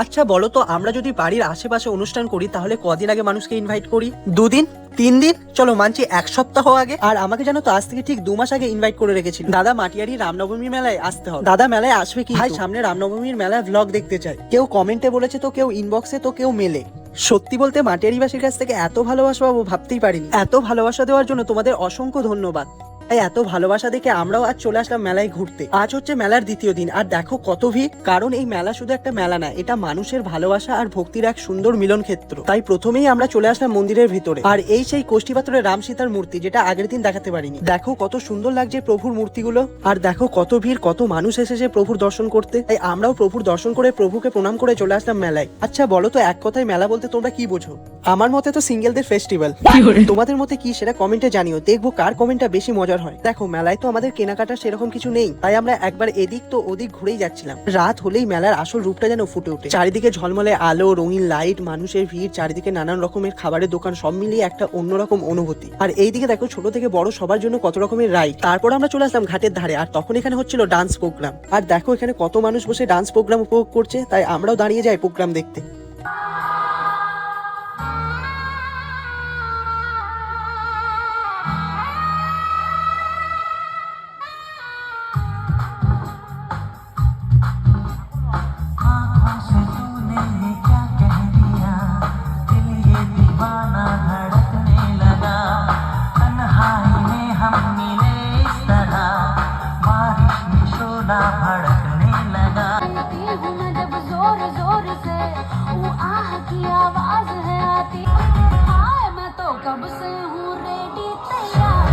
আচ্ছা বলো তো, আমরা যদি বাড়ির আশেপাশে অনুষ্ঠান করি তাহলে কদিন আগে মানুষকে ইনভাইট করি? 2 দিন, 3 দিন, চলো মানছি 1 সপ্তাহ আগে। আর আমাকে জানো তো, আজ থেকে ঠিক 2 মাস আগে ইনভাইট করে রেখেছিল। দাদা মাটিয়ারি রামনবমী মেলায় আসতে হবে। দাদা মেলায় আসবে কি ভাই? সামনে রামনবমীর মেলায় ভ্লগ দেখতে চাই। কেউ কমেন্টে বলেছে, তো কেউ ইনবক্সে, তো কেউ মেলে। সত্যি বলতে মাটিয়ারিবাসীর কাছ থেকে এত ভালোবাসা পাবো ভাবতেই পারিনি। এত ভালোবাসা দেওয়ার জন্য তোমাদের অসংখ্য ধন্যবাদ। তাই এত ভালোবাসা দেখে আমরাও আজ চলে আসলাম মেলায় ঘুরতে। আজ হচ্ছে মেলার 2য় দিন, আর দেখো কত ভিড়। কারণ এই মেলা শুধু একটা মেলা না, এটা মানুষের ভালোবাসা আর ভক্তির এক সুন্দর মিলন ক্ষেত্র। তাই প্রথমেই আমরা চলে আসলাম মন্দিরের ভিতরে। আর এই সেই কোষ্ঠী পাথরের রাম সীতার মূর্তি, যেটা আগের দিন দেখাতে পারিনি। দেখো কত সুন্দর লাগছে প্রভুর মূর্তিগুলো। আর দেখো কত ভিড়, কত মানুষ এসেছে প্রভুর দর্শন করতে। তাই আমরাও প্রভুর দর্শন করে প্রভুকে প্রণাম করে চলে আসলাম মেলায়। আচ্ছা বলো তো, এক কথায় মেলা বলতে তোমরা কি বোঝো? আমার মতে তো সিঙ্গেলদের ফেস্টিভ্যাল। তোমাদের মতে কি সেটা কমেন্টে জানিও, দেখবো কার কমেন্টটা বেশি মজার হয়। দেখো মেলায় তো আমাদের কেনাকাটা সেরকম কিছু নেই, তাই আমরা একবার এদিক তো ওদিক ঘুরেই যাচ্ছিলাম। রাত হলেই মেলার আসল রূপটা যেন ফুটে ওঠে। চারিদিকে ঝলমলে আলো, রঙিন লাইট, মানুষের ভিড়, চারিদিকে নানান রকমের খাবারের দোকান, সব মিলিয়ে একটা অন্যরকম অনুভূতি। আর এইদিকে দেখো ছোট থেকে বড় সবার জন্য কত রকমের রাইড। তারপর আমরা চলে আসলাম ঘাটের ধারে, আর তখন এখানে হচ্ছিল ডান্স প্রোগ্রাম। আর দেখো এখানে কত মানুষ বসে ডান্স প্রোগ্রাম উপভোগ করছে, তাই আমরাও দাঁড়িয়ে যাই প্রোগ্রাম দেখতে। आँखों से तूने ये क्या कह दिया, दिल ये दीवाना धड़कने लगा, तन्हाई में हम मिले इस तरह, बारिश में शोला भड़कने लगा। आती हूँ मैं जब जोर जोर से, वो आह की आवाज है आती। हाय मैं तो कब से हूँ रेडी तैयार,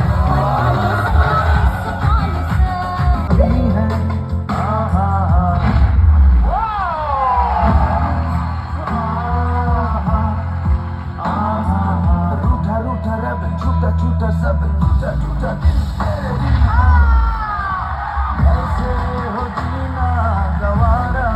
रूठा रूठा रब, झूठा झूठा सब, झूठा झूठा दिल ऐसे हो जीना गवारा।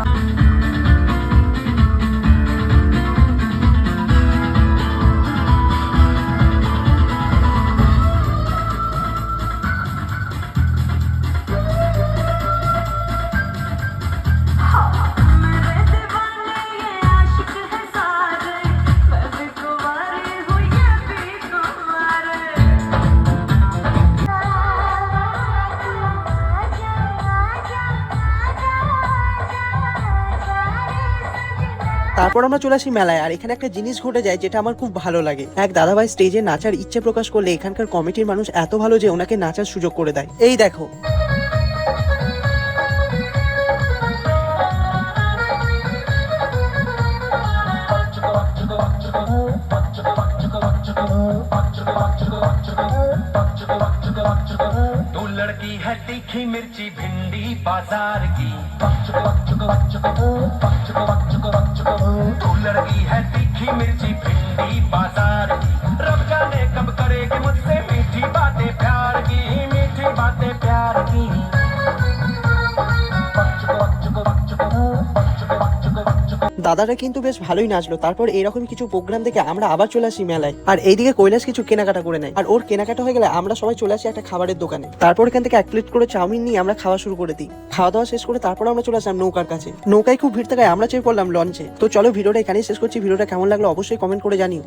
मेरे दीवाने ये आशिक है सारे, मैं भी कुंवारी हूँ ये भी कुंवारे। তারপর আমরা চলে আসি মেলায়। আর এখানে একটা জিনিস ঘটে যায় যেটা আমার খুব ভালো লাগে। এক দাদাভাই স্টেজে নাচার ইচ্ছে প্রকাশ করলে এখানকার কমিটির মানুষ এত ভালো যে ওনাকে নাচার সুযোগ করে দেয়। এই দেখো तू लड़की है तीखी मिर्ची भिंडी बाजार की, तू लड़की है तीखी मिर्ची भिंडी बाजार की, रब जाने कब करेगी मुझसे मीठी बातें प्यार की, मीठी बातें प्यार की। দাদারা কিন্তু বেশ ভালোই নাচলো। তারপর এইরকম কিছু প্রোগ্রাম দেখে আমরা আবার চলে আসি মেলায়। আর এইদিকে কৈলাস কিছু কেনাকাটা করে নেয়। আর ওর কেনাকাটা হয়ে গেলে আমরা সবাই চলে আসি একটা খাবারের দোকানে। তারপর এখান থেকে 1 প্লেট করে চাউমিন নিয়ে আমরা খাওয়া শুরু করে দিই। খাওয়া দাওয়া শেষ করে তারপর আমরা চলে আসলাম নৌকার কাছে। নৌকায় খুব ভিড় থাকায় আমরা চেয়ে পড়লাম লঞ্চে। তো চলো ভিডিওটা এখানেই শেষ করছি। ভিডিওটা কেমন লাগলো অবশ্যই কমেন্ট করে জানিও।